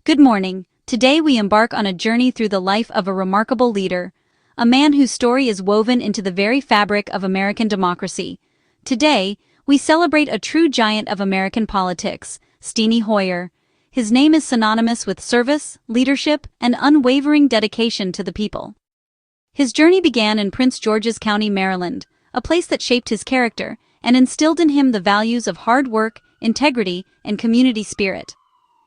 Good morning. Today we embark on a journey through the life of a remarkable leader, a man whose story is woven into the very fabric of American democracy. Today, we celebrate a true giant of American politics, Steny Hoyer. His name is synonymous with service, leadership, and unwavering dedication to the people. His journey began in Prince George's County, Maryland, a place that shaped his character and instilled in him the values of hard work, integrity, and community spirit.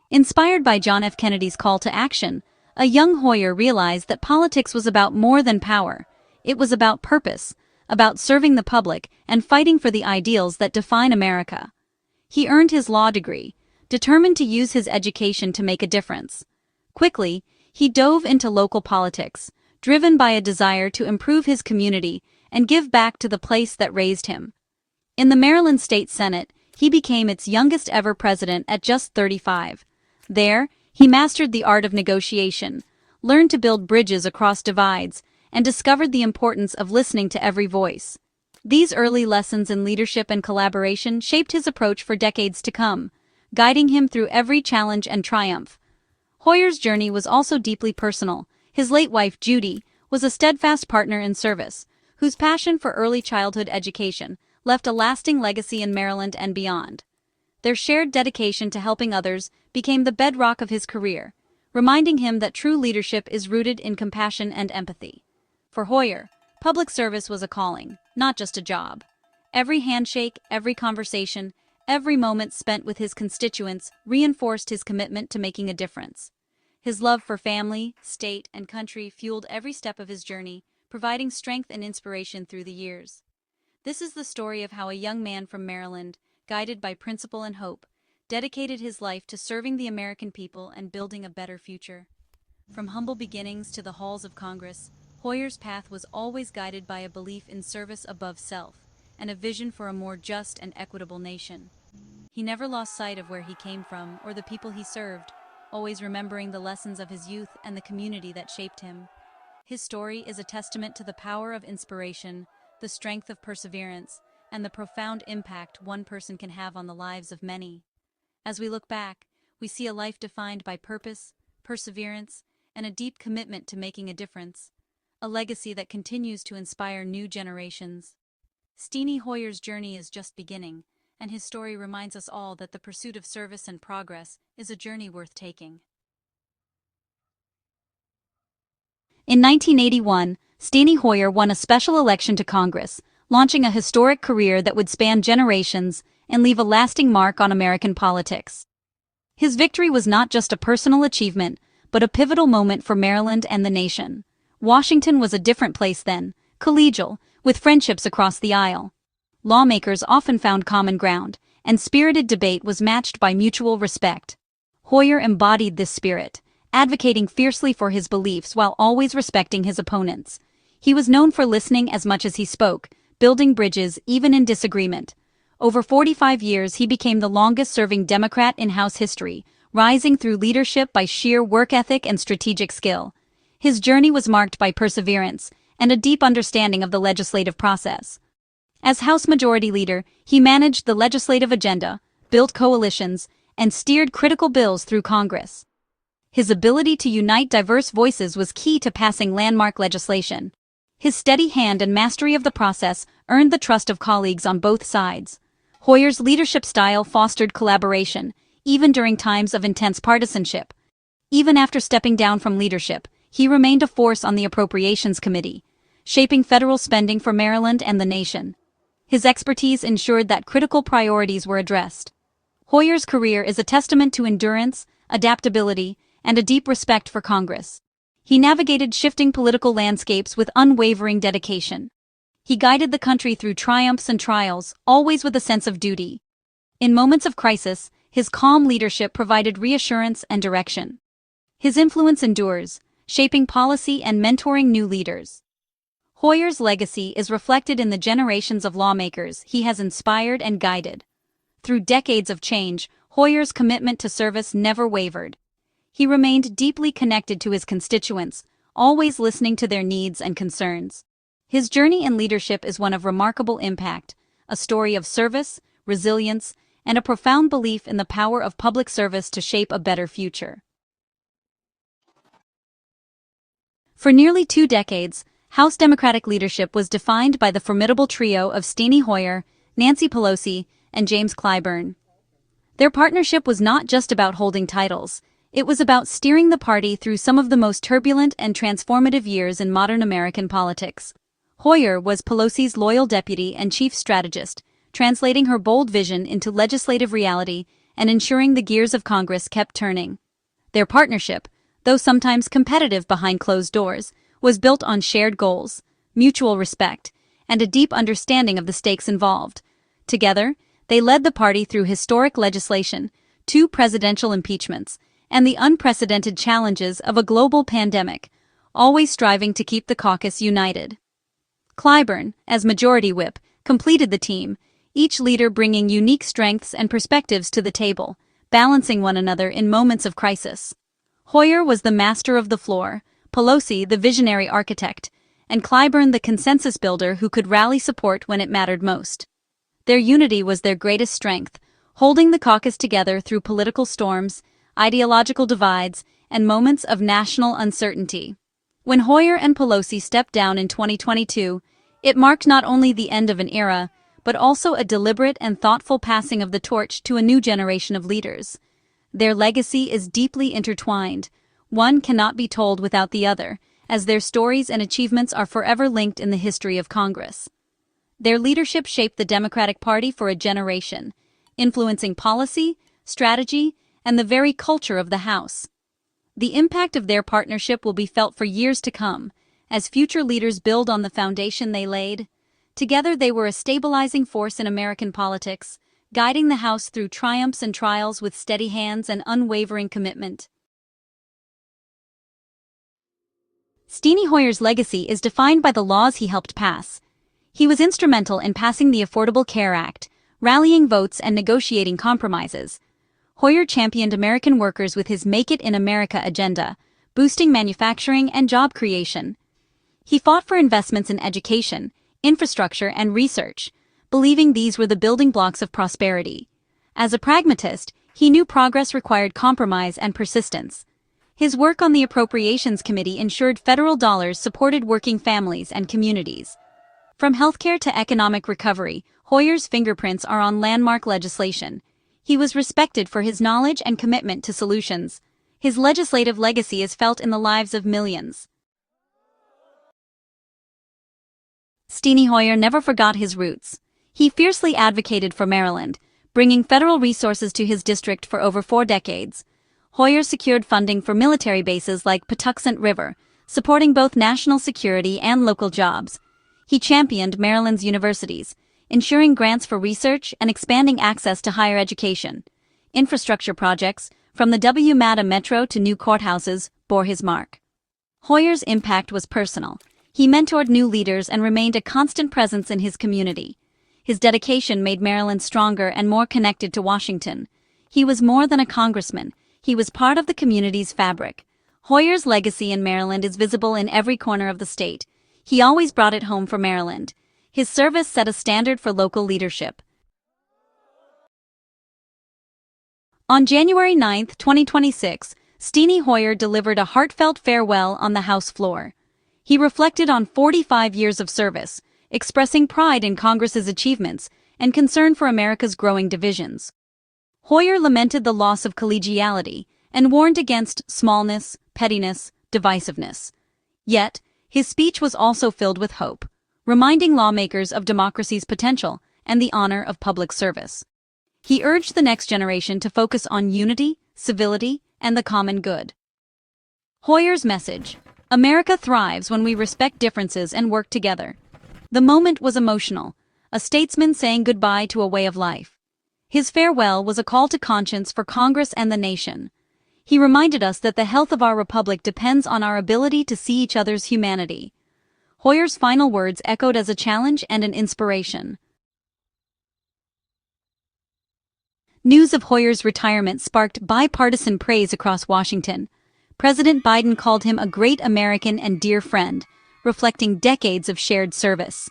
Inspired by John F. Kennedy's call to action, a young Hoyer realized that politics was about more than power. It was about purpose, about serving the public and fighting for the ideals that define America. He earned his law degree, determined to use his education to make a difference. Quickly, he dove into local politics, driven by a desire to improve his community and give back to the place that raised him. In the Maryland State Senate, he became its youngest ever president at just 35. There, he mastered the art of negotiation, learned to build bridges across divides, and discovered the importance of listening to every voice. These early lessons in leadership and collaboration shaped his approach for decades to come, guiding him through every challenge and triumph. Hoyer's journey was also deeply personal. His late wife, Judy, was a steadfast partner in service, whose passion for early childhood education left a lasting legacy in Maryland and beyond. Their shared dedication to helping others became the bedrock of his career, reminding him that true leadership is rooted in compassion and empathy. For Hoyer, public service was a calling, not just a job. Every handshake, every conversation, every moment spent with his constituents reinforced his commitment to making a difference. His love for family, state, and country fueled every step of his journey, providing strength and inspiration through the years. This is the story of how a young man from Maryland, guided by principle and hope, dedicated his life to serving the American people and building a better future. From humble beginnings to the halls of Congress, Hoyer's path was always guided by a belief in service above self and a vision for a more just and equitable nation. He never lost sight of where he came from or the people he served, always remembering the lessons of his youth and the community that shaped him. His story is a testament to the power of inspiration, the strength of perseverance, and the profound impact one person can have on the lives of many. As we look back, we see a life defined by purpose, perseverance, and a deep commitment to making a difference, a legacy that continues to inspire new generations. Steny Hoyer's journey is just beginning, and his story reminds us all that the pursuit of service and progress is a journey worth taking. In 1981, Steny Hoyer won a special election to Congress, launching a historic career that would span generations and leave a lasting mark on American politics. His victory was not just a personal achievement, but a pivotal moment for Maryland and the nation. Washington was a different place then, collegial, with friendships across the aisle. Lawmakers often found common ground, and spirited debate was matched by mutual respect. Hoyer embodied this spirit, advocating fiercely for his beliefs while always respecting his opponents. He was known for listening as much as he spoke, building bridges even in disagreement. Over 45 years, he became the longest-serving Democrat in House history, rising through leadership by sheer work ethic and strategic skill. His journey was marked by perseverance and a deep understanding of the legislative process. As House Majority Leader, he managed the legislative agenda, built coalitions, and steered critical bills through Congress. His ability to unite diverse voices was key to passing landmark legislation. His steady hand and mastery of the process earned the trust of colleagues on both sides. Hoyer's leadership style fostered collaboration, even during times of intense partisanship. Even after stepping down from leadership, he remained a force on the Appropriations Committee, shaping federal spending for Maryland and the nation. His expertise ensured that critical priorities were addressed. Hoyer's career is a testament to endurance, adaptability, and a deep respect for Congress. He navigated shifting political landscapes with unwavering dedication. He guided the country through triumphs and trials, always with a sense of duty. In moments of crisis, his calm leadership provided reassurance and direction. His influence endures, shaping policy and mentoring new leaders. Hoyer's legacy is reflected in the generations of lawmakers he has inspired and guided. Through decades of change, Hoyer's commitment to service never wavered. He remained deeply connected to his constituents, always listening to their needs and concerns. His journey in leadership is one of remarkable impact, a story of service, resilience, and a profound belief in the power of public service to shape a better future. For nearly 2 decades, House Democratic leadership was defined by the formidable trio of Steny Hoyer, Nancy Pelosi, and James Clyburn. Their partnership was not just about holding titles, it was about steering the party through some of the most turbulent and transformative years in modern American politics. Hoyer was Pelosi's loyal deputy and chief strategist, translating her bold vision into legislative reality and ensuring the gears of Congress kept turning. Their partnership, though sometimes competitive behind closed doors, was built on shared goals, mutual respect, and a deep understanding of the stakes involved. Together, they led the party through historic legislation, 2 presidential impeachments, and the unprecedented challenges of a global pandemic, always striving to keep the caucus united. Clyburn, as Majority Whip, completed the team, each leader bringing unique strengths and perspectives to the table, balancing one another in moments of crisis. Hoyer was the master of the floor, Pelosi the visionary architect, and Clyburn the consensus builder who could rally support when it mattered most. Their unity was their greatest strength, holding the caucus together through political storms, ideological divides, and moments of national uncertainty. When Hoyer and Pelosi stepped down in 2022, it marked not only the end of an era, but also a deliberate and thoughtful passing of the torch to a new generation of leaders. Their legacy is deeply intertwined. One cannot be told without the other, as their stories and achievements are forever linked in the history of Congress. Their leadership shaped the Democratic Party for a generation, influencing policy, strategy, and the very culture of the House. The impact of their partnership will be felt for years to come, as future leaders build on the foundation they laid. Together they were a stabilizing force in American politics, guiding the House through triumphs and trials with steady hands and unwavering commitment. Steny Hoyer's legacy is defined by the laws he helped pass. He was instrumental in passing the Affordable Care Act, rallying votes and negotiating compromises. Hoyer championed American workers with his Make It in America agenda, boosting manufacturing and job creation. He fought for investments in education, infrastructure, and research, believing these were the building blocks of prosperity. As a pragmatist, he knew progress required compromise and persistence. His work on the Appropriations Committee ensured federal dollars supported working families and communities. From healthcare to economic recovery, Hoyer's fingerprints are on landmark legislation. He was respected for his knowledge and commitment to solutions. His legislative legacy is felt in the lives of millions. Steny Hoyer never forgot his roots. He fiercely advocated for Maryland, bringing federal resources to his district for over 4 decades. Hoyer secured funding for military bases like Patuxent River, supporting both national security and local jobs. He championed Maryland's universities, ensuring grants for research and expanding access to higher education. Infrastructure projects, from the WMATA Metro to new courthouses, bore his mark. Hoyer's impact was personal. He mentored new leaders and remained a constant presence in his community. His dedication made Maryland stronger and more connected to Washington. He was more than a congressman. He was part of the community's fabric. Hoyer's legacy in Maryland is visible in every corner of the state. He always brought it home for Maryland. His service set a standard for local leadership. On January 9, 2026, Steny Hoyer delivered a heartfelt farewell on the House floor. He reflected on 45 years of service, expressing pride in Congress's achievements and concern for America's growing divisions. Hoyer lamented the loss of collegiality and warned against smallness, pettiness, divisiveness. Yet, his speech was also filled with hope, reminding lawmakers of democracy's potential and the honor of public service. He urged the next generation to focus on unity, civility, and the common good. Hoyer's message: America thrives when we respect differences and work together. The moment was emotional, a statesman saying goodbye to a way of life. His farewell was a call to conscience for Congress and the nation. He reminded us that the health of our republic depends on our ability to see each other's humanity. Hoyer's final words echoed as a challenge and an inspiration. News of Hoyer's retirement sparked bipartisan praise across Washington. President Biden called him a great American and dear friend, reflecting decades of shared service.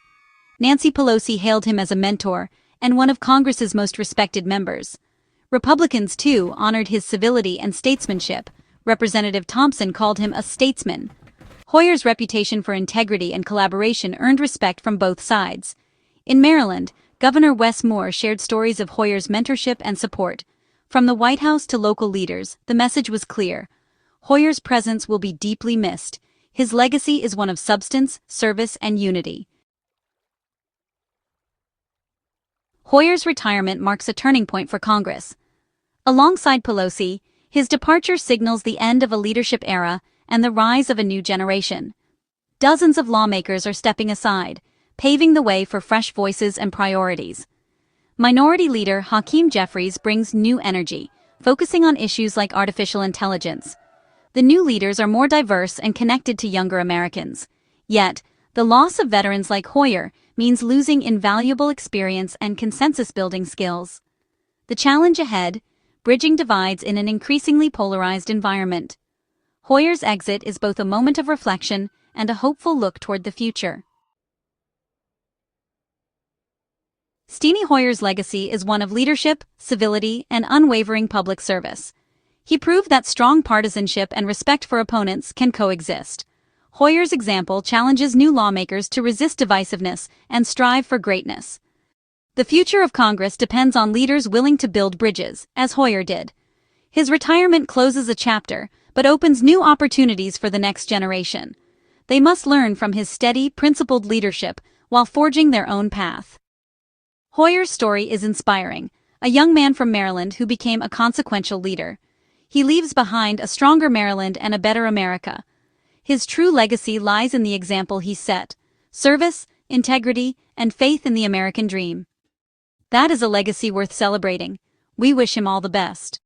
Nancy Pelosi hailed him as a mentor and one of Congress's most respected members. Republicans, too, honored his civility and statesmanship. Representative Thompson called him a statesman. Hoyer's reputation for integrity and collaboration earned respect from both sides. In Maryland, Governor Wes Moore shared stories of Hoyer's mentorship and support. From the White House to local leaders, the message was clear. Hoyer's presence will be deeply missed. His legacy is one of substance, service, and unity. Hoyer's retirement marks a turning point for Congress. Alongside Pelosi, his departure signals the end of a leadership era and the rise of a new generation. Dozens of lawmakers are stepping aside, paving the way for fresh voices and priorities. Minority Leader Hakeem Jeffries brings new energy, focusing on issues like artificial intelligence. The new leaders are more diverse and connected to younger Americans. Yet, the loss of veterans like Hoyer means losing invaluable experience and consensus-building skills. The challenge ahead: bridging divides in an increasingly polarized environment. Hoyer's exit is both a moment of reflection and a hopeful look toward the future. Steny Hoyer's legacy is one of leadership, civility, and unwavering public service. He proved that strong partisanship and respect for opponents can coexist. Hoyer's example challenges new lawmakers to resist divisiveness and strive for greatness. The future of Congress depends on leaders willing to build bridges, as Hoyer did. His retirement closes a chapter, but opens new opportunities for the next generation. They must learn from his steady, principled leadership while forging their own path. Hoyer's story is inspiring, a young man from Maryland who became a consequential leader. He leaves behind a stronger Maryland and a better America. His true legacy lies in the example he set: service, integrity, and faith in the American dream. That is a legacy worth celebrating. We wish him all the best.